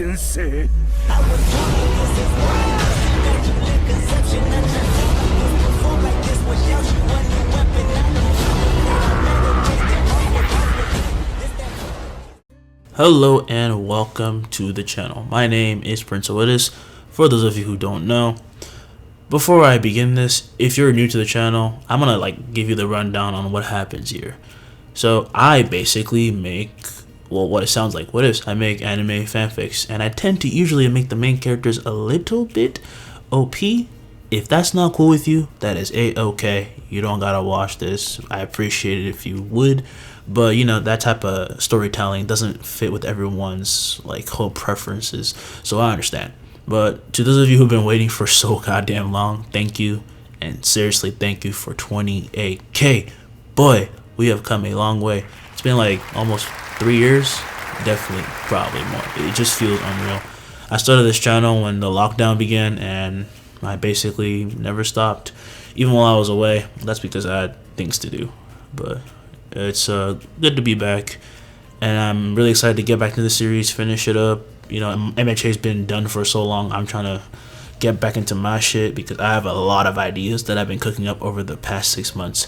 sensei. Hello and welcome to the channel. My name is Prince Oedis, for those of you who don't know. Before I begin this, if you're new to the channel, I'm gonna give you the rundown on what happens here. So I basically make, well, what it sounds like, what ifs. I make anime fanfics, and I tend to usually make the main characters a little bit OP. If that's not cool with you, that is a-okay. You don't gotta watch this. I appreciate it if you would. But you know, that type of storytelling doesn't fit with everyone's whole preferences, so I understand. But to those of you who've been waiting for so goddamn long, thank you, and seriously thank you for 28k. Boy, we have come a long way. It's been almost 3 years, definitely, probably more. It just feels unreal. I started this channel when the lockdown began, and I basically never stopped, even while I was away. That's because I had things to do. But it's good to be back, and I'm really excited to get back into the series, finish it up. You know, MHA's been done for so long. I'm trying to get back into my shit because I have a lot of ideas that I've been cooking up over the past 6 months.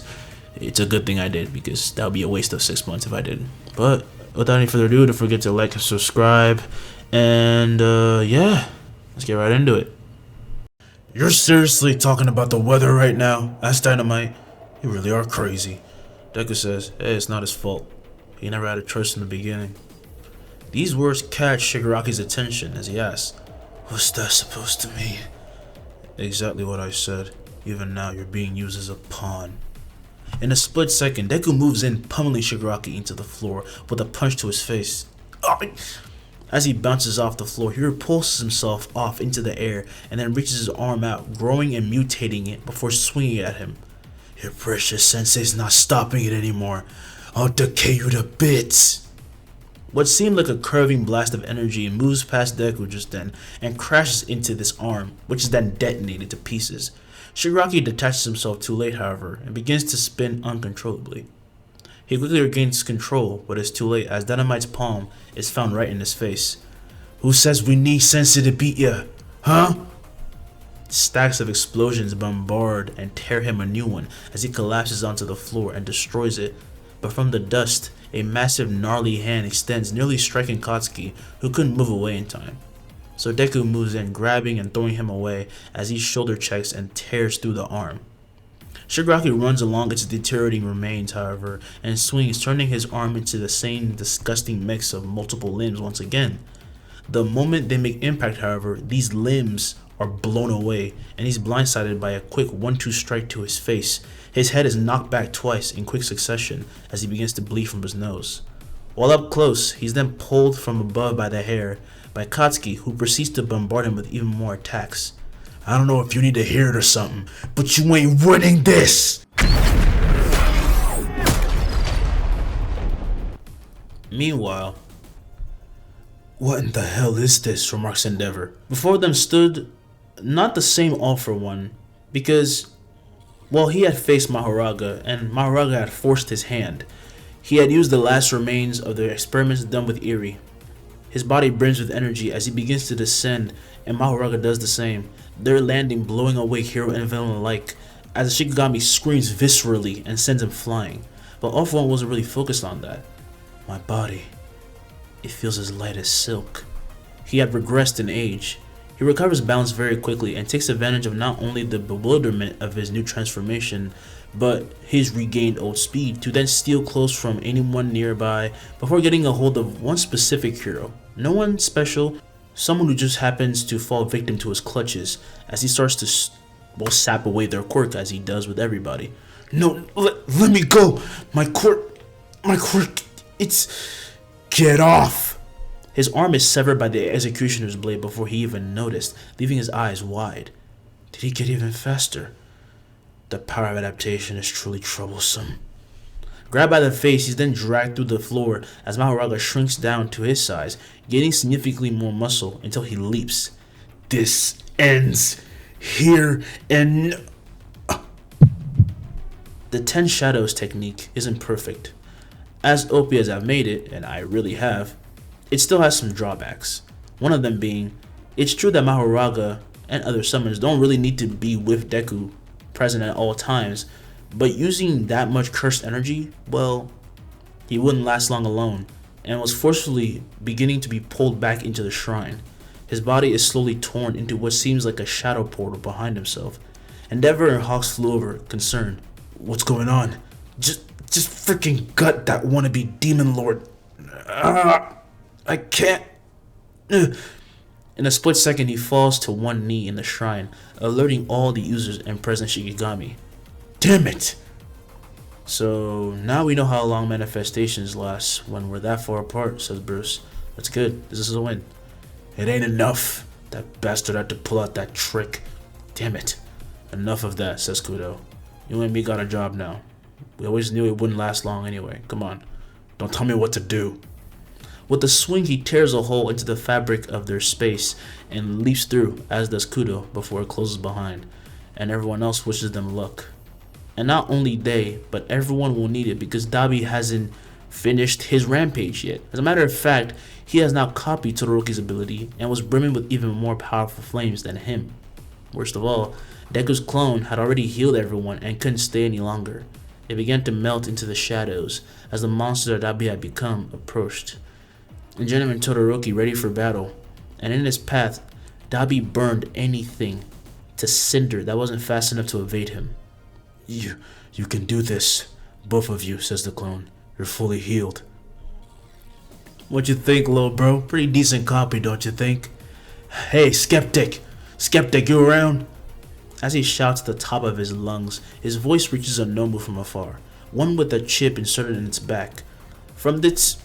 It's a good thing I did, because that would be a waste of 6 months if I didn't. But without any further ado, don't forget to like and subscribe, and yeah, let's get right into it. You're seriously talking about the weather right now? That's Dynamite. You really are crazy. Deku says, hey, it's not his fault. He never had a choice in the beginning. These words catch Shigaraki's attention as he asks, what's that supposed to mean? Exactly what I said. Even now, you're being used as a pawn. In a split second, Deku moves in, pummeling Shigaraki into the floor with a punch to his face. As he bounces off the floor, he repulses himself off into the air and then reaches his arm out, growing and mutating it before swinging it at him. Your precious sensei's not stopping it anymore. I'll decay you to bits. What seemed like a curving blast of energy moves past Deku just then and crashes into this arm, which is then detonated to pieces. Shigaraki detaches himself too late, however, and begins to spin uncontrollably. He quickly regains control, but it's too late as Dynamite's palm is found right in his face. Who says we need Sensei to beat ya? Huh? Stacks of explosions bombard and tear him a new one as he collapses onto the floor and destroys it. But from the dust, a massive gnarly hand extends, nearly striking Katsuki, who couldn't move away in time. So Deku moves in, grabbing and throwing him away as he shoulder checks and tears through the arm. Shigaraki runs along its deteriorating remains, however, and swings, turning his arm into the same disgusting mix of multiple limbs once again. The moment they make impact, however, these limbs are blown away, and he's blindsided by a quick 1-2 strike to his face. His head is knocked back twice in quick succession as he begins to bleed from his nose. While up close, he's then pulled from above by the hair by Katsuki, who proceeds to bombard him with even more attacks. I don't know if you need to hear it or something, but you ain't winning this! Meanwhile, what in the hell is this? Remarks Endeavor. Before them stood not the same AllForOne, because, well, he had faced Maharaga, and Maharaga had forced his hand. He had used the last remains of the experiments done with Eri. His body burns with energy as he begins to descend, and Maharaga does the same. Their landing blowing away hero and villain alike, as the Shikigami screams viscerally and sends him flying. But AllForOne wasn't really focused on that. My body, it feels as light as silk. He had regressed in age. He recovers balance very quickly and takes advantage of not only the bewilderment of his new transformation, but his regained old speed to then steal clothes from anyone nearby before getting a hold of one specific hero. No one special, someone who just happens to fall victim to his clutches as he starts to sap away their quirk as he does with everybody. No, let me go! My quirk, it's... Get off! His arm is severed by the executioner's blade before he even noticed, leaving his eyes wide. Did he get even faster? The power of adaptation is truly troublesome. Grabbed by the face, he's then dragged through the floor as Maharaga shrinks down to his size, gaining significantly more muscle until he leaps. This ends here and... The 10 shadows technique isn't perfect. As OP as I've made it, and I really have, it still has some drawbacks. One of them being, it's true that Maharaga and other summons don't really need to be with Deku present at all times, but using that much cursed energy, well, he wouldn't last long alone, and was forcefully beginning to be pulled back into the shrine. His body is slowly torn into what seems like a shadow portal behind himself. Endeavor and Hawks flew over, concerned. What's going on? Just freaking gut that wannabe demon lord. I can't. In a split second, he falls to one knee in the shrine, alerting all the users and present Shikigami. Damn it! So now we know how long manifestations last when we're that far apart, says Bruce. That's good. This is a win. It ain't enough. That bastard had to pull out that trick. Damn it. Enough of that, says Kudo. You and me got a job now. We always knew it wouldn't last long anyway. Come on. Don't tell me what to do. With a swing, he tears a hole into the fabric of their space and leaps through, as does Kudo, before it closes behind, and everyone else wishes them luck. And not only they, but everyone will need it because Dabi hasn't finished his rampage yet. As a matter of fact, he has now copied Todoroki's ability and was brimming with even more powerful flames than him. Worst of all, Deku's clone had already healed everyone and couldn't stay any longer. It began to melt into the shadows as the monster that Dabi had become approached. And Gentleman Todoroki ready for battle, and in his path, Dabi burned anything to cinder that wasn't fast enough to evade him. You can do this, both of you, says the clone. You're fully healed. What you think, little bro? Pretty decent copy, don't you think? Hey, Skeptic! Skeptic, you around? As he shouts at the top of his lungs, his voice reaches a Nomu from afar, one with a chip inserted in its back. From this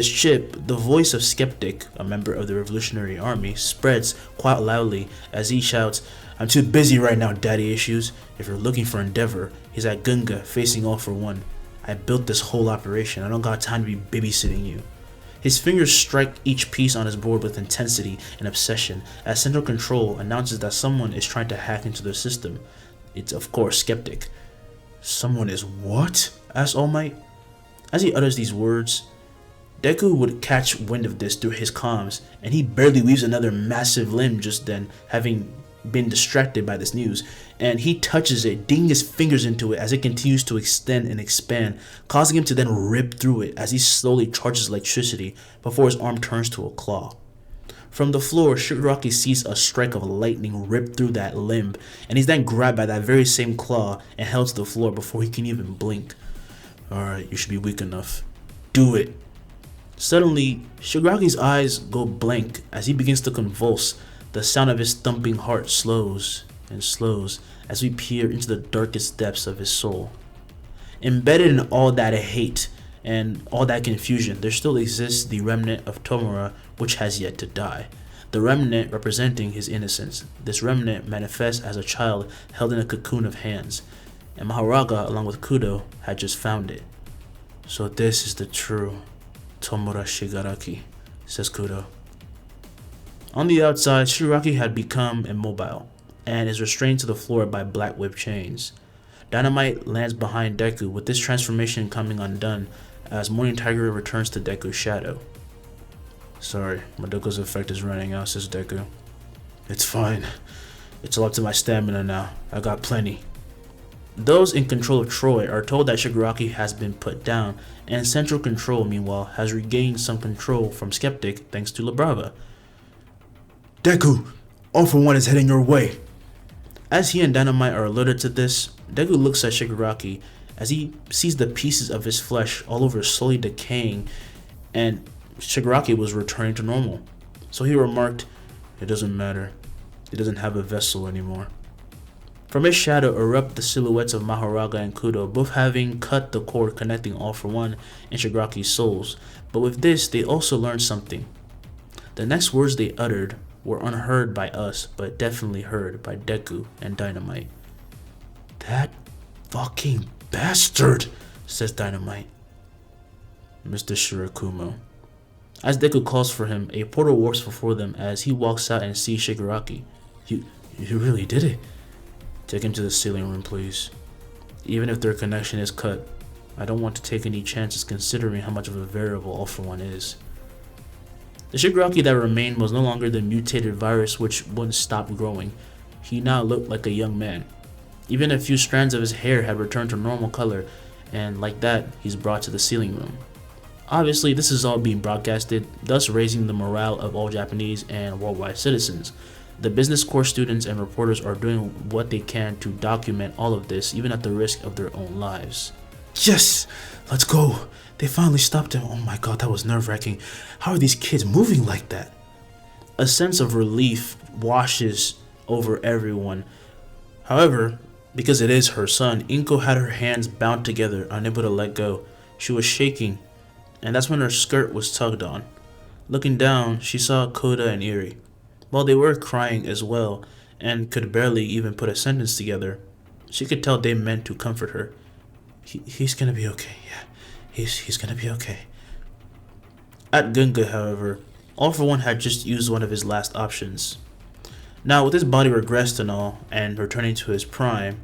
chip, the voice of Skeptic, a member of the Revolutionary Army, spreads quite loudly as he shouts, I'm too busy right now, daddy issues. If you're looking for Endeavor, he's at Gunga, facing AllForOne. I built this whole operation. I don't got time to be babysitting you. His fingers strike each piece on his board with intensity and obsession as Central Control announces that someone is trying to hack into their system. It's of course Skeptic. Someone is what? Asks All Might. As he utters these words, Deku would catch wind of this through his comms, and he barely weaves another massive limb just then, having been distracted by this news, and he touches it, digging his fingers into it as it continues to extend and expand, causing him to then rip through it as he slowly charges electricity before his arm turns to a claw. From the floor, Shigaraki sees a strike of lightning rip through that limb, and he's then grabbed by that very same claw and held to the floor before he can even blink. Alright, you should be weak enough. Do it. Suddenly, Shigaraki's eyes go blank as he begins to convulse. The sound of his thumping heart slows and slows as we peer into the darkest depths of his soul. Embedded in all that hate and all that confusion, there still exists the remnant of Tomura which has yet to die. The remnant representing his innocence. This remnant manifests as a child held in a cocoon of hands, and Maharaga, along with Kudo, had just found it. So this is the true Tomura Shigaraki, says Kudo. On the outside, Shigaraki had become immobile and is restrained to the floor by black whip chains. Dynamite lands behind Deku, with this transformation coming undone as Morning Tiger returns to Deku's shadow. Sorry, Madoka's effect is running out, says Deku. It's fine. It's all up to my stamina now. I got plenty. Those in control of Troy are told that Shigaraki has been put down, and Central Control, meanwhile, has regained some control from Skeptic thanks to La Brava. Deku, AllForOne is heading your way. As he and Dynamite are alerted to this, Deku looks at Shigaraki as he sees the pieces of his flesh all over slowly decaying, and Shigaraki was returning to normal. So he remarked, it doesn't matter. He doesn't have a vessel anymore. From his shadow erupt the silhouettes of Maharaga and Kudo, both having cut the cord connecting AllForOne and Shigaraki's souls, but with this they also learned something. The next words they uttered were unheard by us, but definitely heard by Deku and Dynamite. That fucking bastard, says Dynamite. Mr. Shirakumo. As Deku calls for him, a portal warps before them as he walks out and sees Shigaraki. You really did it. Take him to the ceiling room, please. Even if their connection is cut, I don't want to take any chances considering how much of a variable AllForOne is. The Shigaraki that remained was no longer the mutated virus which wouldn't stop growing. He now looked like a young man. Even a few strands of his hair had returned to normal color, and like that, he's brought to the sealing room. Obviously, this is all being broadcasted, thus raising the morale of all Japanese and worldwide citizens. The business course students and reporters are doing what they can to document all of this, even at the risk of their own lives. Yes! Let's go! They finally stopped him. Oh my god, that was nerve-wracking. How are these kids moving like that? A sense of relief washes over everyone. However, because it is her son, Inko had her hands bound together, unable to let go. She was shaking, and that's when her skirt was tugged on. Looking down, she saw Koda and Eri. While they were crying as well, and could barely even put a sentence together, she could tell they meant to comfort her. He's gonna be okay, yeah. He's gonna be okay. At Gunga, however, AllForOne had just used one of his last options. Now, with his body regressed and all, and returning to his prime,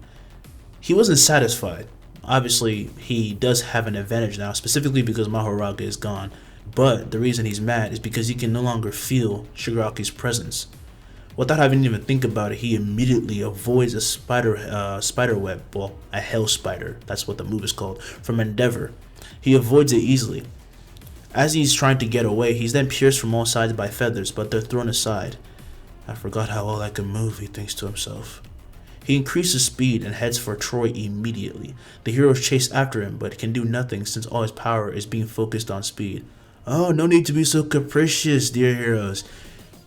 he wasn't satisfied. Obviously, he does have an advantage now, specifically because Maharaga is gone, but the reason he's mad is because he can no longer feel Shigaraki's presence. Without having to even think about it, he immediately avoids a spider web, well, a hell spider, that's what the move is called, from Endeavor. He avoids it easily. As he's trying to get away, he's then pierced from all sides by feathers, but they're thrown aside. I forgot how well I can move, he thinks to himself. He increases speed and heads for Troy immediately. The heroes chase after him, but can do nothing since all his power is being focused on speed. Oh, no need to be so capricious, dear heroes.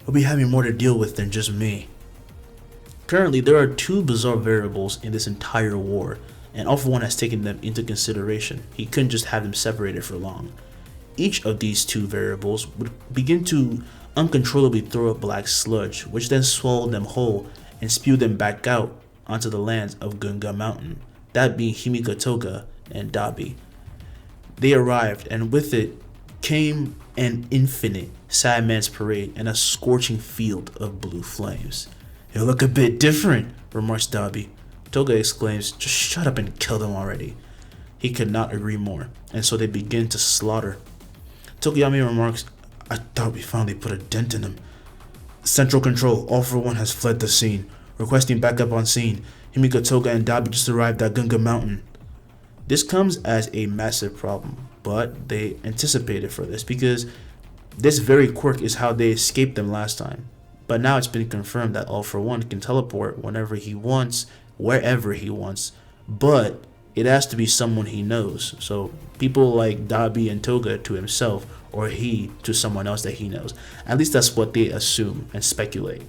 We'll be having more to deal with than just me. Currently, there are two bizarre variables in this entire war, and AllForOne has taken them into consideration. He couldn't just have them separated for long. Each of these two variables would begin to uncontrollably throw up black sludge, which then swallowed them whole and spewed them back out onto the lands of Gunga Mountain, that being Himika Toga and Dabi. They arrived, and with it came an infinite sad man's parade and a scorching field of blue flames. "You look a bit different," remarks Dabi. Toga exclaims, "Just shut up and kill them already." He could not agree more, and so they begin to slaughter. Tokoyami remarks, "I thought we finally put a dent in him." "Central Control, AllForOne has fled the scene. Requesting backup on scene. Himika Toga and Dabi just arrived at Gunga Mountain." This comes as a massive problem, but they anticipated for this because this very quirk is how they escaped them last time. But now it's been confirmed that AllForOne can teleport whenever he wants, wherever he wants, but it has to be someone he knows. So people like Dabi and Toga to himself, or he to someone else that he knows. At least that's what they assume and speculate.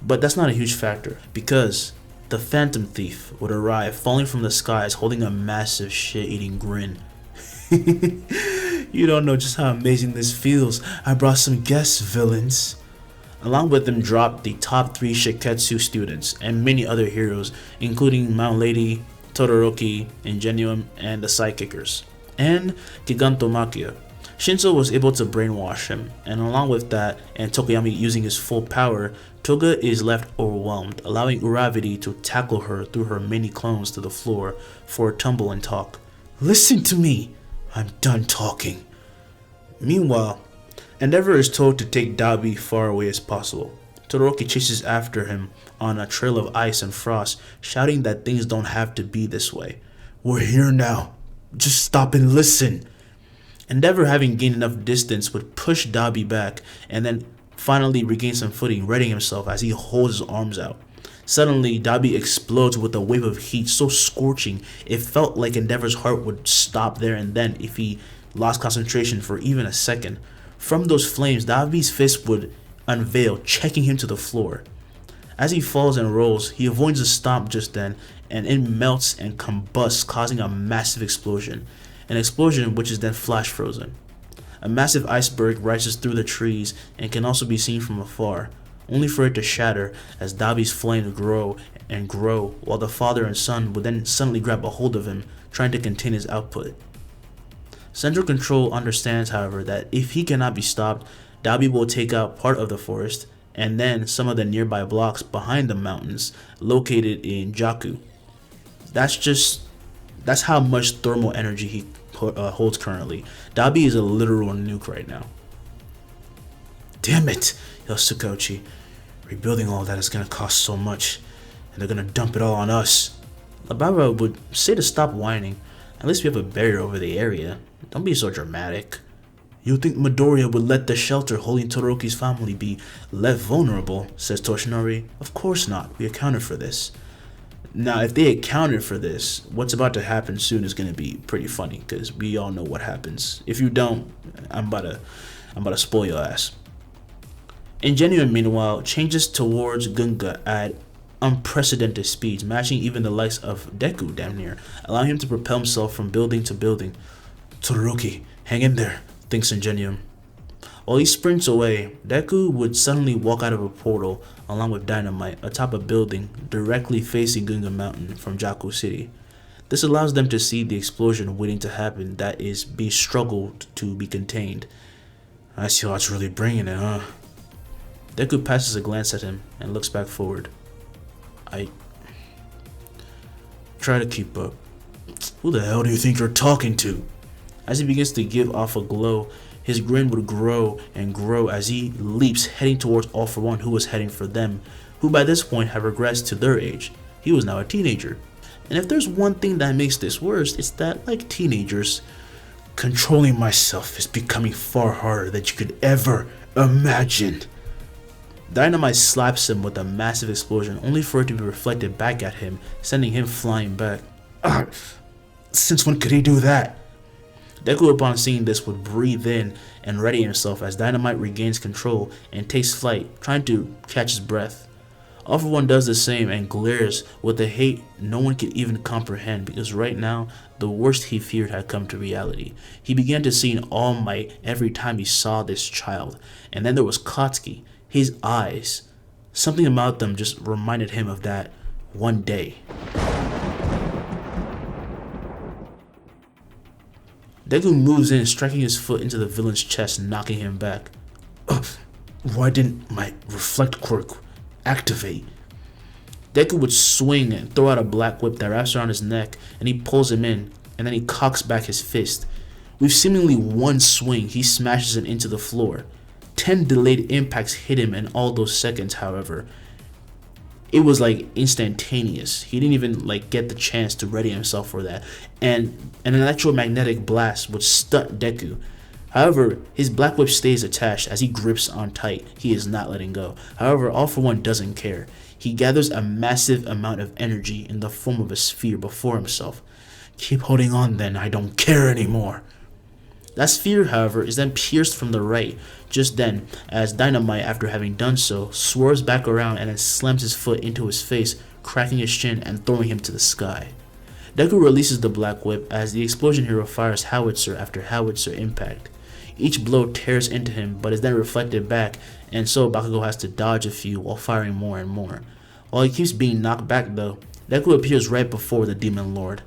But that's not a huge factor, because the Phantom Thief would arrive falling from the skies holding a massive shit-eating grin. "You don't know just how amazing this feels. I brought some guests, villains." Along with them dropped the top 3 Shiketsu students and many other heroes, including Mount Lady, Todoroki, Ingenuum, and the Sidekickers, and Gigantomachia. Shinso was able to brainwash him, and along with that, and Tokoyami using his full power, Toga is left overwhelmed, allowing Uravity to tackle her through her many clones to the floor for a tumble and talk. "Listen to me! I'm done talking." Meanwhile, Endeavor is told to take Dabi far away as possible. Todoroki chases after him on a trail of ice and frost, shouting that things don't have to be this way. "We're here now. Just stop and listen." Endeavor, having gained enough distance, would push Dabi back and then finally regain some footing, readying himself as he holds his arms out. Suddenly, Dabi explodes with a wave of heat so scorching it felt like Endeavor's heart would stop there and then if he lost concentration for even a second. From those flames, Dabi's fist would unveil, checking him to the floor. As he falls and rolls, he avoids a stomp just then, and it melts and combusts, causing a massive explosion. An explosion which is then flash frozen. A massive iceberg rises through the trees and can also be seen from afar, only for it to shatter as Dabi's flames grow and grow, while the father and son would then suddenly grab a hold of him, trying to contain his output. Central Control understands, however, that if he cannot be stopped, Dabi will take out part of the forest and then some of the nearby blocks behind the mountains located in Jaku. That's how much thermal energy he holds currently. Dabi is a literal nuke right now. damn it, yells Tsukauchi. Rebuilding all that is gonna cost so much, and they're gonna dump it all on us. Lababa would say to stop whining. At least we have a barrier over the area. Don't be so dramatic. You think Midoriya would let the shelter holding Todoroki's family be left vulnerable, says Toshinori. Of course not. We accounted for this. Now, if they accounted for this, what's about to happen soon is going to be pretty funny, because we all know what happens. If you don't, I'm about to spoil your ass. In Genuine, meanwhile, changes towards Gunga at unprecedented speeds, matching even the likes of Deku damn near, allowing him to propel himself from building to building. Todoroki, hang in there, thinks Ingenium. While he sprints away, Deku would suddenly walk out of a portal along with Dynamite atop a building directly facing Gunga Mountain from Jaku City. This allows them to see the explosion waiting to happen that is being struggled to be contained. I see what's really bringing it, huh? Deku passes a glance at him and looks back forward. I try to keep up. Who the hell do you think you're talking to? As he begins to give off a glow, his grin would grow and grow as he leaps, heading towards AllForOne, who was heading for them, who by this point have regressed to their age. He was now a teenager. And if there's one thing that makes this worse, it's that, like teenagers, controlling myself is becoming far harder than you could ever imagine. Dynamite slaps him with a massive explosion, only for it to be reflected back at him, sending him flying back. Since when could he do that? Deku, upon seeing this, would breathe in and ready himself as Dynamite regains control and takes flight, trying to catch his breath. AllForOne does the same and glares with a hate no one could even comprehend, because right now, the worst he feared had come to reality. He began to see in All Might every time he saw this child. And then there was Katsuki, his eyes. Something about them just reminded him of that one day. Deku moves in, striking his foot into the villain's chest, knocking him back. Why didn't my reflect quirk activate? Deku would swing and throw out a black whip that wraps around his neck, and he pulls him in, and then he cocks back his fist. With seemingly one swing, he smashes him into the floor. 10 delayed impacts hit him in all those seconds, however. It was like instantaneous. He didn't even get the chance to ready himself for that. And an electromagnetic blast would stunt Deku. However, his black whip stays attached as he grips on tight. He is not letting go. However, AllForOne doesn't care. He gathers a massive amount of energy in the form of a sphere before himself. Keep holding on then, I don't care anymore. That sphere, however, is then pierced from the right, just then, as Dynamite, after having done so, swerves back around and then slams his foot into his face, cracking his chin and throwing him to the sky. Deku releases the black whip as the explosion hero fires howitzer after howitzer impact. Each blow tears into him, but is then reflected back, and so Bakugo has to dodge a few while firing more and more. While he keeps being knocked back though, Deku appears right before the Demon Lord.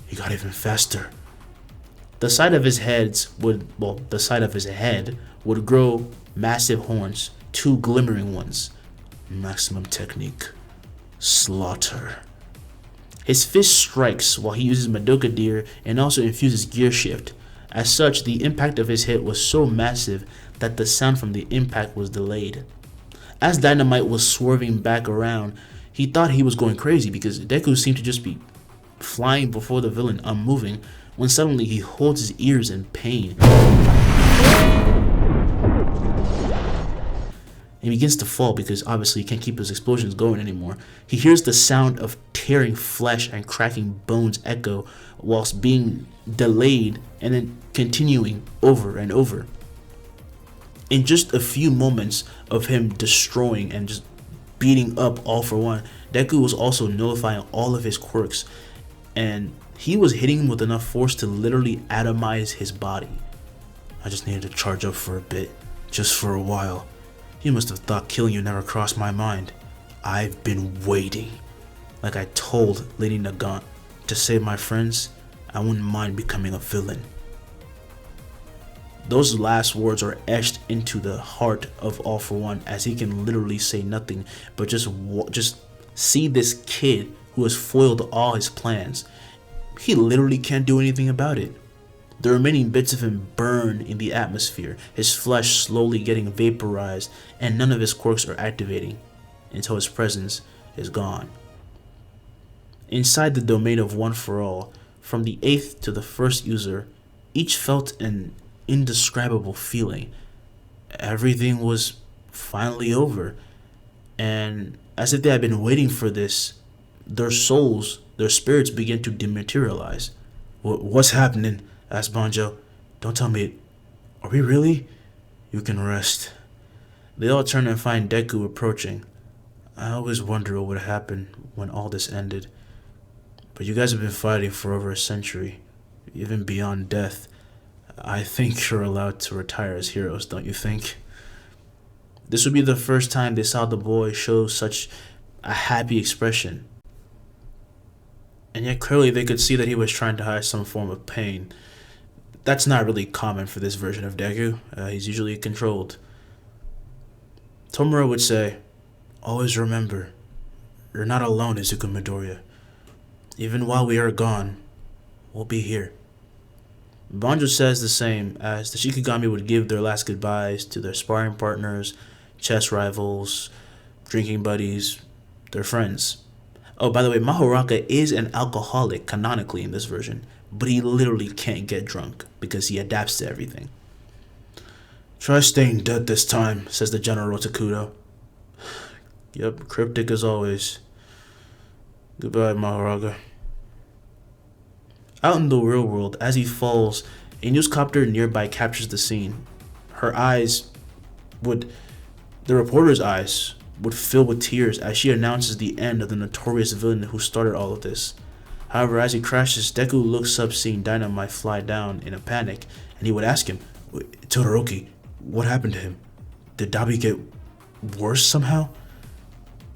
He got even faster. The side of his head would grow massive horns, 2 glimmering ones. Maximum technique. Slaughter. His fist strikes while he uses Madoka Deer and also infuses Gear Shift. As such, the impact of his hit was so massive that the sound from the impact was delayed. As Dynamite was swerving back around, he thought he was going crazy because Deku seemed to just be flying before the villain, unmoving, when suddenly he holds his ears in pain. He begins to fall because obviously he can't keep his explosions going anymore. He hears the sound of tearing flesh and cracking bones echo whilst being delayed and then continuing over and over. In just a few moments of him destroying and just beating up AllForOne, Deku was also nullifying all of his quirks, and he was hitting him with enough force to literally atomize his body. I just needed to charge up for a bit, just for a while. You must have thought killing you never crossed my mind. I've been waiting. Like I told Lady Nagant, to save my friends, I wouldn't mind becoming a villain. Those last words are etched into the heart of AllForOne, as he can literally say nothing but just see this kid who has foiled all his plans. He literally can't do anything about it. The remaining bits of him burn in the atmosphere, his flesh slowly getting vaporized, and none of his quirks are activating until his presence is gone. Inside the domain of One for All, from the 8th to the 1st user, each felt an indescribable feeling. Everything was finally over, and as if they had been waiting for this, their souls, their spirits began to dematerialize. What's happening? Asked Banjo. Don't tell me. Are we really? You can rest. They all turn and find Deku approaching. I always wonder what would happen when all this ended. But you guys have been fighting for over a century, even beyond death. I think you're allowed to retire as heroes, don't you think? This would be the first time they saw the boy show such a happy expression. And yet clearly they could see that he was trying to hide some form of pain. That's not really common for this version of Deku. He's usually controlled. Tomura would say, always remember, you're not alone, Izuku Midoriya. Even while we are gone, we'll be here. Banjo says the same as the Shikigami would give their last goodbyes to their sparring partners, chess rivals, drinking buddies, their friends. Oh, by the way, Maharaga is an alcoholic canonically in this version, but he literally can't get drunk because he adapts to everything. Try staying dead this time, says the General Takudo. Yep, cryptic as always. Goodbye, Maharaga. Out in the real world, as he falls, a newscopter nearby captures the scene. The reporter's eyes would fill with tears as she announces the end of the notorious villain who started all of this. However, as he crashes, Deku looks up seeing Dynamite fly down in a panic, and he would ask him, Todoroki, what happened to him? Did Dabi get worse somehow?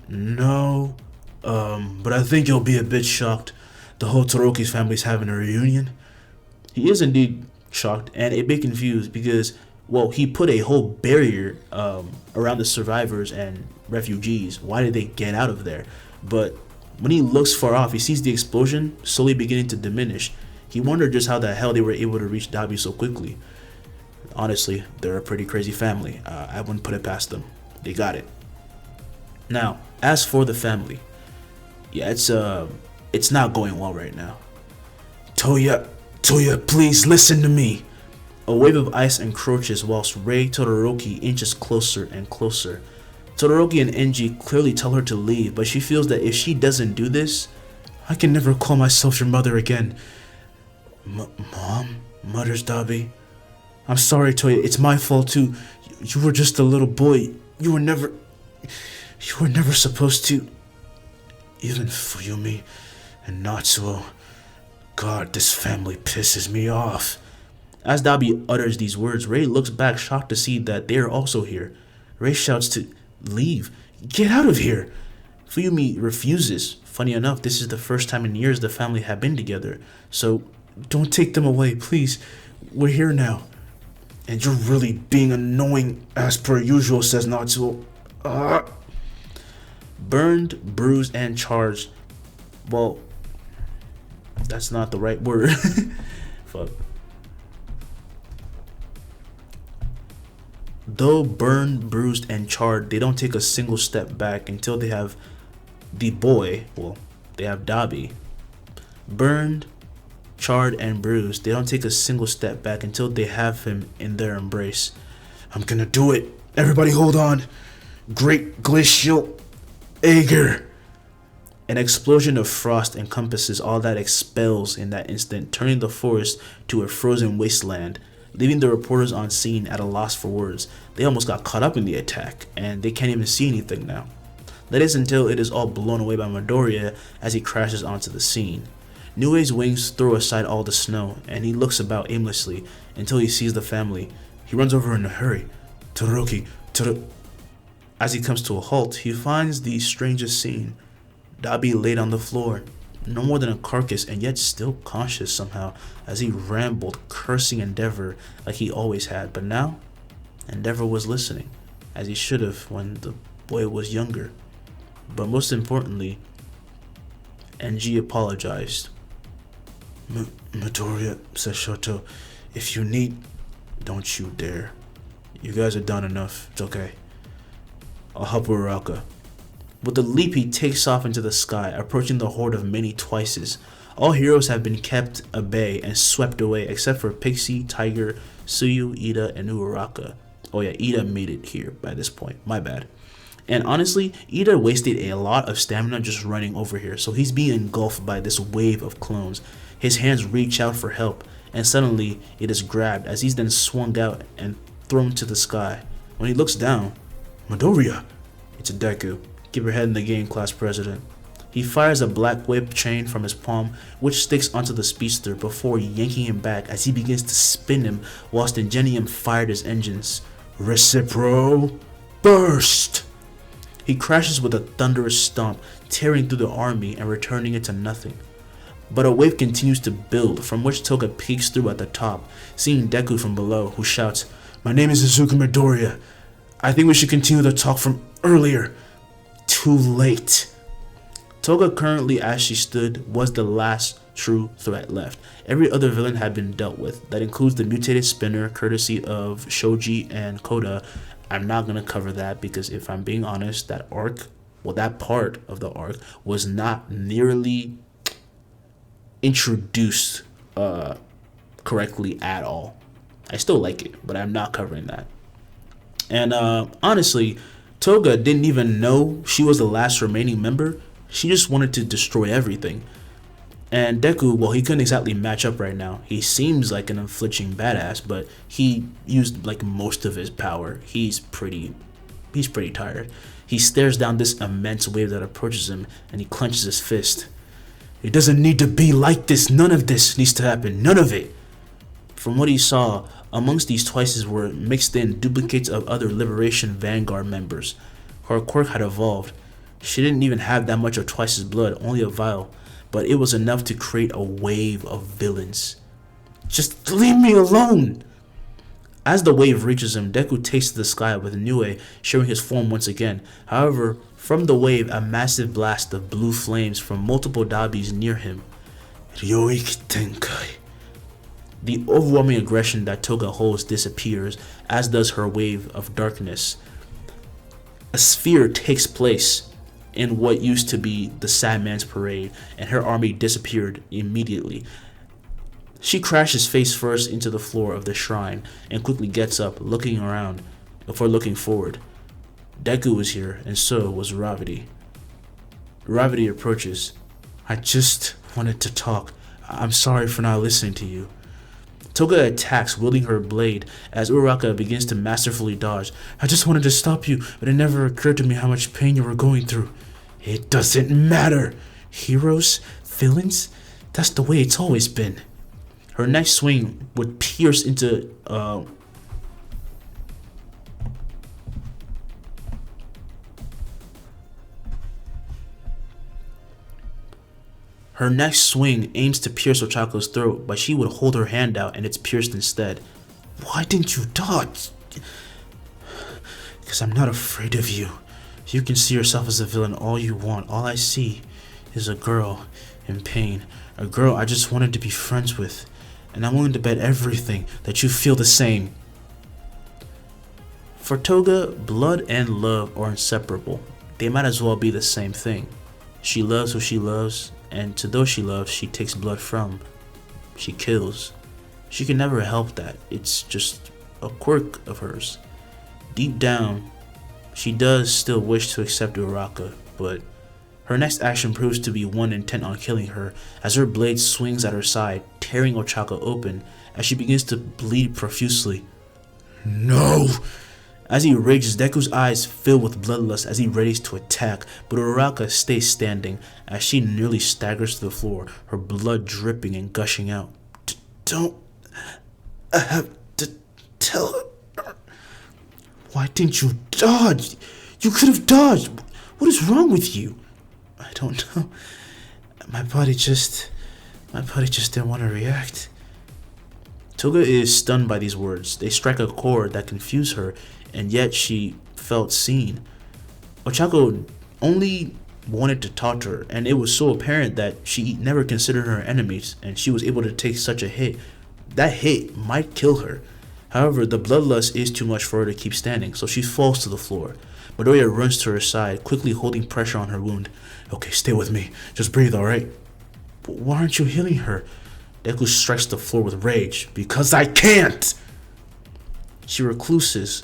No, but I think you'll be a bit shocked. The whole Todoroki's family's having a reunion. He is indeed shocked and a bit confused because, well, he put a whole barrier around the survivors and refugees. Why did they get out of there? But when he looks far off, he sees the explosion slowly beginning to diminish. He wondered just how the hell they were able to reach Dabi so quickly. Honestly, they're a pretty crazy family. I wouldn't put it past them. They got it. Now, as for the family, yeah, it's not going well right now. Toya, please listen to me. A wave of ice encroaches whilst Rei Todoroki inches closer and closer. Todoroki and Enji clearly tell her to leave, but she feels that if she doesn't do this, I can never call myself your mother again. Mom? Mutters Dabi. I'm sorry, Toya, it's my fault too. You were just a little boy. You were never supposed to. Even Fuyumi and Natsuo. God, this family pisses me off. As Dabi utters these words, Rei looks back shocked to see that they are also here. Rei shouts to leave. Get out of here. Fuyumi refuses. Funny enough, this is the first time in years the family have been together. So don't take them away, please. We're here now. And you're really being annoying as per usual, says Natsuo. Burned, bruised, and charged. Well, that's not the right word. Fuck. Though burned, bruised, and charred, they don't take a single step back until they have the boy. Well, they have Dabi. Burned, charred, and bruised, they don't take a single step back until they have him in their embrace. I'm gonna do it. Everybody hold on. Great glacial Aegir. An explosion of frost encompasses all that expels in that instant, turning the forest to a frozen wasteland, leaving the reporters on scene at a loss for words. They almost got caught up in the attack, and they can't even see anything now. That is until it is all blown away by Midoriya as he crashes onto the scene. Nue's wings throw aside all the snow, and he looks about aimlessly until he sees the family. He runs over in a hurry. Todoroki. As he comes to a halt, he finds the strangest scene. Dabi laid on the floor, no more than a carcass and yet still conscious somehow, as he rambled, cursing Endeavor like he always had. But now, Endeavor was listening, as he should have when the boy was younger. But most importantly, NG apologized. Midoriya, said Shoto. If you need, don't you dare. You guys are done enough. It's okay. I'll help Uraraka. With a leap, he takes off into the sky, approaching the horde of many Twices. All heroes have been kept at bay and swept away, except for Pixie, Tiger, Suyu, Ida, and Uraraka. Oh yeah, Ida made it here by this point. My bad. And honestly, Ida wasted a lot of stamina just running over here, so he's being engulfed by this wave of clones. His hands reach out for help, and suddenly it is grabbed as he's then swung out and thrown to the sky. When he looks down, Midoriya! It's a Deku. Keep your head in the game, class president. He fires a black whip chain from his palm, which sticks onto the speedster before yanking him back as he begins to spin him whilst Ingenium fired his engines. Recipro burst! He crashes with a thunderous stomp, tearing through the army and returning it to nothing. But a wave continues to build, from which Toga peeks through at the top, seeing Deku from below, who shouts, "My name is Izuku Midoriya. I think we should continue the talk from earlier." Too late. Toga, currently as she stood, was the last true threat left. Every other villain had been dealt with. That includes the mutated spinner, courtesy of Shoji and Koda. I'm not going to cover that because if I'm being honest, that part of the arc was not nearly introduced correctly at all. I still like it, but I'm not covering that. And honestly, Toga didn't even know she was the last remaining member. She just wanted to destroy everything. And Deku, well, he couldn't exactly match up right now. He seems like an unflinching badass, but he used like most of his power. He's pretty tired. He stares down this immense wave that approaches him, and he clenches his fist. It doesn't need to be like this. None of this needs to happen. None of it. From what he saw, amongst these Twices were mixed in duplicates of other Liberation Vanguard members. Her quirk had evolved. She didn't even have that much of Twice's blood, only a vial, but it was enough to create a wave of villains. Just leave me alone! As the wave reaches him, Deku takes to the sky with Nue showing his form once again. However, from the wave, a massive blast of blue flames from multiple Dabis near him. Ryoiki Tenkai. The overwhelming aggression that Toga holds disappears, as does her wave of darkness. A sphere takes place in what used to be the Sadman's parade, and her army disappeared immediately. She crashes face first into the floor of the shrine and quickly gets up, looking around before looking forward. Deku was here, and so was Ravity. Ravity approaches. I just wanted to talk. I'm sorry for not listening to you. Toga attacks, wielding her blade, as Uraraka begins to masterfully dodge. I just wanted to stop you, but it never occurred to me how much pain you were going through. It doesn't matter. Heroes? Villains? That's the way it's always been. Her next swing would pierce into Her next swing aims to pierce Ochako's throat, but she would hold her hand out and it's pierced instead. Why didn't you dodge? Because I'm not afraid of you. You can see yourself as a villain all you want. All I see is a girl in pain. A girl I just wanted to be friends with. And I'm willing to bet everything that you feel the same. For Toga, blood and love are inseparable. They might as well be the same thing. She loves who she loves, and to those she loves, she takes blood from. She kills. She can never help that. It's just a quirk of hers. Deep down, she does still wish to accept Uraraka, but her next action proves to be one intent on killing her, as her blade swings at her side, tearing Ochako open as she begins to bleed profusely. No! As he rages, Deku's eyes fill with bloodlust as he readies to attack, but Uraraka stays standing as she nearly staggers to the floor, her blood dripping and gushing out. Don't I have to tell her? Why didn't you dodge? You could have dodged. What is wrong with you? I don't know. My body just didn't want to react. Toga is stunned by these words. They strike a chord that confuse her, and yet she felt seen. Ochako only wanted to talk to her, and it was so apparent that she never considered her enemies, and she was able to take such a hit. That hit might kill her. However, the bloodlust is too much for her to keep standing, so she falls to the floor. Midoriya runs to her side, quickly holding pressure on her wound. Okay, stay with me. Just breathe, alright? But why aren't you healing her? Deku strikes the floor with rage. Because I can't! She recluses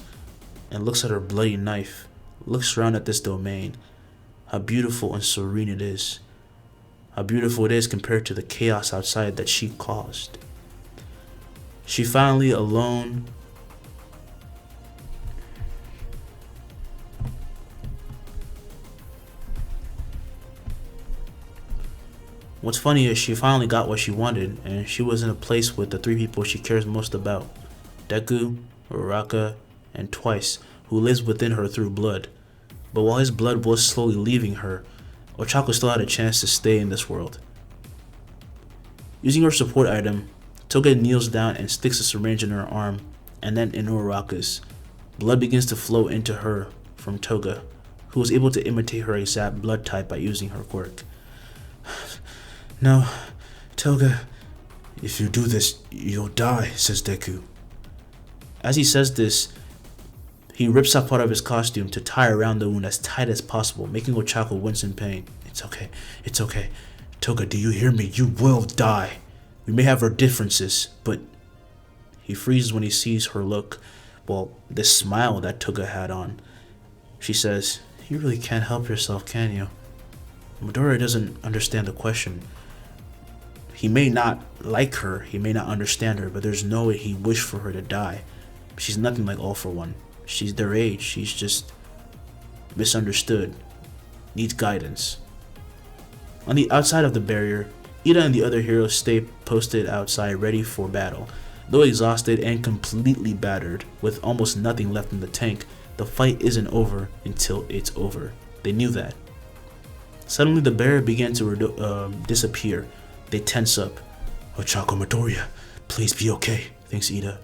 and looks at her bloody knife, looks around at this domain. How beautiful and serene it is. How beautiful it is compared to the chaos outside that she caused. She finally alone. What's funny is she finally got what she wanted, and she was in a place with the three people she cares most about. Deku, Uraraka, and Twice, who lives within her through blood. But while his blood was slowly leaving her, Ochako still had a chance to stay in this world. Using her support item, Toga kneels down and sticks a syringe in her arm, and then in Uraraka's. Blood begins to flow into her from Toga, who was able to imitate her exact blood type by using her quirk. No, Toga, if you do this, you'll die, says Deku. As he says this, he rips off part of his costume to tie around the wound as tight as possible, making Ochako wince in pain. It's okay. Toga, do you hear me? You will die. We may have our differences, but... He freezes when he sees her look, well, this smile that Toga had on. She says, you really can't help yourself, can you? Midoriya doesn't understand the question. He may not like her, he may not understand her, but there's no way he wished for her to die. She's nothing like AllForOne. She's their age, she's just misunderstood, needs guidance. On the outside of the barrier, Ida and the other heroes stay posted outside ready for battle. Though exhausted and completely battered, with almost nothing left in the tank, the fight isn't over until it's over. They knew that. Suddenly the barrier began to disappear. They tense up. Ochako, Midoriya, please be okay, thinks Ida.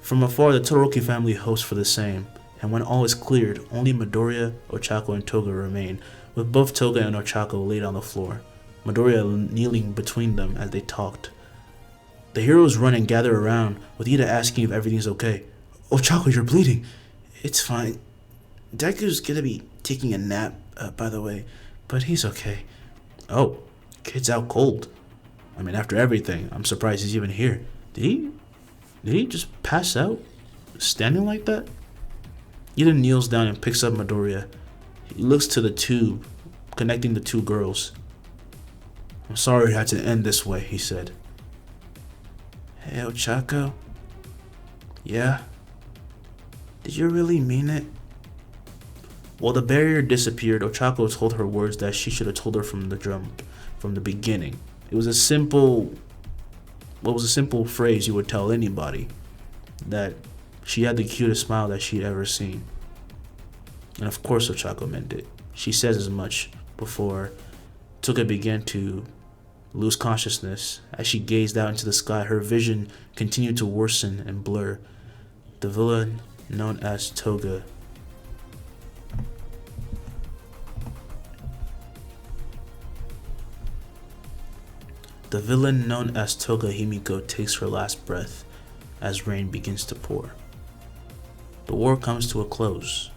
From afar, the Todoroki family hopes for the same, and when all is cleared, only Midoriya, Ochako, and Toga remain, with both Toga and Ochako laid on the floor, Midoriya kneeling between them as they talked. The heroes run and gather around, with Ida asking if everything's okay. Ochako, you're bleeding. It's fine. Deku's gonna be taking a nap, by the way, but he's okay. Oh, kid's out cold. I mean, after everything, I'm surprised he's even here. Did he just pass out? Standing like that? Ida kneels down and picks up Midoriya. He looks to the tube, connecting the two girls. I'm sorry it had to end this way, he said. Hey, Ochako? Yeah? Did you really mean it? While the barrier disappeared, Ochako told her words that she should have told her from the beginning. It was a simple phrase you would tell anybody, that she had the cutest smile that she'd ever seen. And of course Ochako meant it. She says as much before Toga began to lose consciousness. As she gazed out into the sky, her vision continued to worsen and blur. The villain known as Toga Himiko takes her last breath as rain begins to pour. The war comes to a close.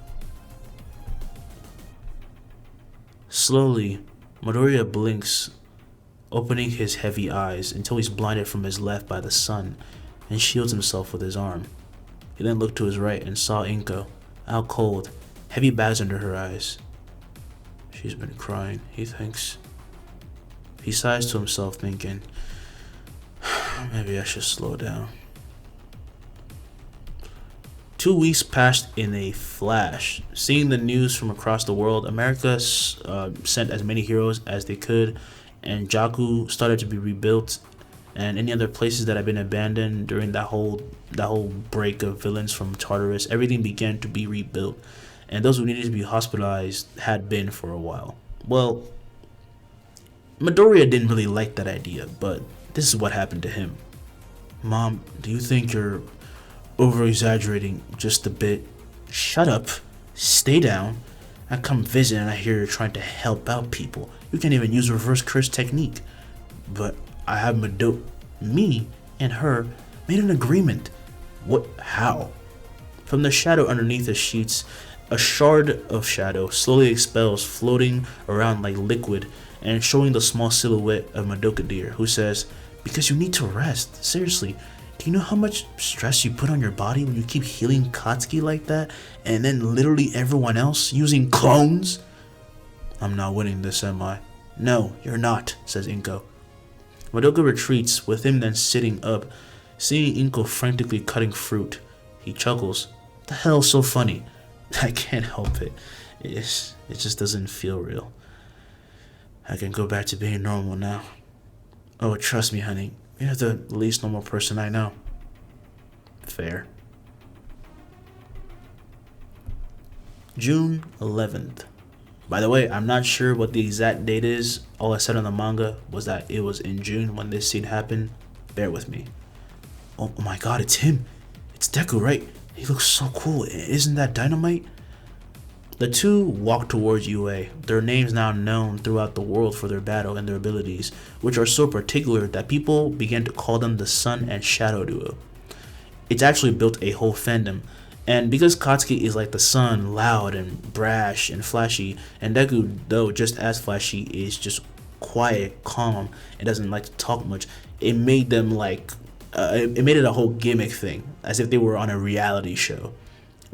Slowly, Midoriya blinks, opening his heavy eyes until he's blinded from his left by the sun and shields himself with his arm. He then looked to his right and saw Inko, out cold, heavy bags under her eyes. She's been crying, he thinks. He sighs to himself, thinking, maybe I should slow down. 2 weeks passed in a flash. Seeing the news from across the world, America sent as many heroes as they could, and Jakku started to be rebuilt, and any other places that had been abandoned during that whole break of villains from Tartarus, everything began to be rebuilt, and those who needed to be hospitalized had been for a while. Well, Midoriya didn't really like that idea, but this is what happened to him. Mom, do you think you're over-exaggerating just a bit? Shut up. Stay down. I come visit and I hear you're trying to help out people. You can't even use reverse curse technique. But I have me and her made an agreement. What? How? From the shadow underneath the sheets, a shard of shadow slowly expels, floating around like liquid and showing the small silhouette of Madoka Deer, who says, "Because you need to rest. Seriously, do you know how much stress you put on your body when you keep healing Katsuki like that, and then literally everyone else using clones?" "I'm not winning this, am I?" "No, you're not," says Inko. Madoka retreats, with him then sitting up, seeing Inko frantically cutting fruit. He chuckles. "The hell's so funny?" "I can't help it. It just doesn't feel real. I can go back to being normal now." "Oh, trust me, honey. You're the least normal person I know." Fair. June 11th. By the way, I'm not sure what the exact date is. All I said on the manga was that it was in June when this scene happened. Bear with me. Oh my god, it's him. It's Deku, right? He looks so cool. Isn't that Dynamite? The two walk towards UA, their names now known throughout the world for their battle and their abilities, which are so particular that people began to call them the Sun and Shadow duo. It's actually built a whole fandom, and because Katsuki is like the sun, loud and brash and flashy, and Deku, though just as flashy, is just quiet, calm, and doesn't like to talk much, it made them like, it made it a whole gimmick thing, as if they were on a reality show.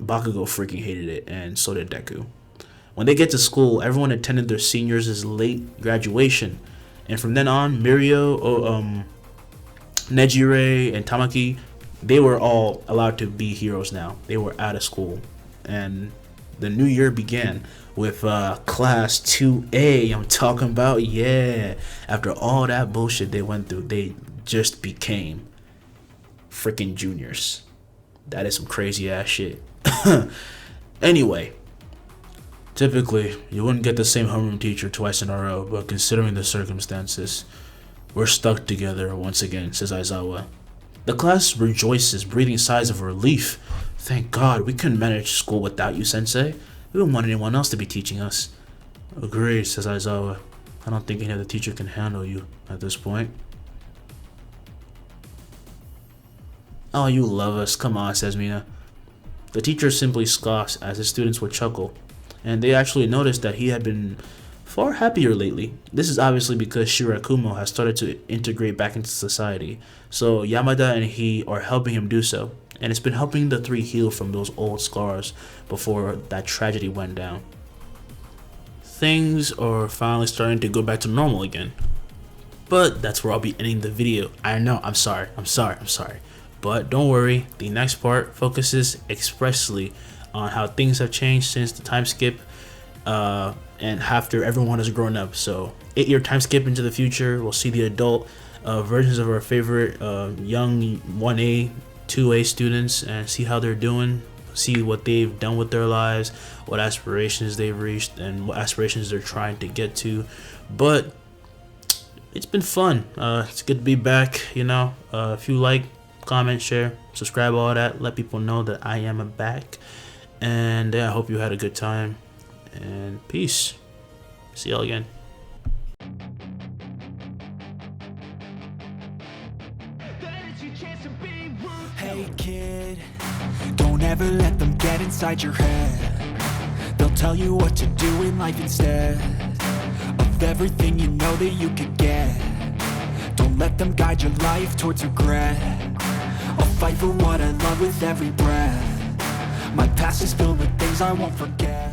Bakugo freaking hated it, and so did Deku. When they get to school, everyone attended their seniors' late graduation, and from then on, Mirio, Nejire, and Tamaki, they were all allowed to be heroes now. They were out of school, and the new year began with class 2A. I'm talking about, yeah. After all that bullshit they went through, they just became freaking juniors. That is some crazy ass shit. Anyway, typically you wouldn't get the same homeroom teacher twice in a row, but considering the circumstances, we're stuck together once again, says Aizawa. The class rejoices, breathing sighs of relief. Thank God, we couldn't manage school without you, Sensei. We don't want anyone else to be teaching us. Agreed, says Aizawa. I don't think any other teacher can handle you at this point. Oh, you love us. Come on, says Mina. The teacher simply scoffs as his students would chuckle, and they actually noticed that he had been far happier lately. This is obviously because Shirakumo has started to integrate back into society, so Yamada and he are helping him do so, and it's been helping the three heal from those old scars before that tragedy went down. Things are finally starting to go back to normal again. But that's where I'll be ending the video. I know, I'm sorry. But don't worry, the next part focuses expressly on how things have changed since the time skip and after everyone has grown up. So 8-year time skip into the future, we'll see the adult versions of our favorite young 1A, 2A students and see how they're doing, see what they've done with their lives, what aspirations they've reached, and what aspirations they're trying to get to. But it's been fun. It's good to be back, you know. If you like, comment, share, subscribe, all that. Let people know that I am back. And I hope you had a good time. And peace. See y'all again. Hey kid, don't ever let them get inside your head. They'll tell you what to do in life instead of everything you know that you could get. Don't let them guide your life towards regret. I'll fight for what I love with every breath. My past is filled with things I won't forget.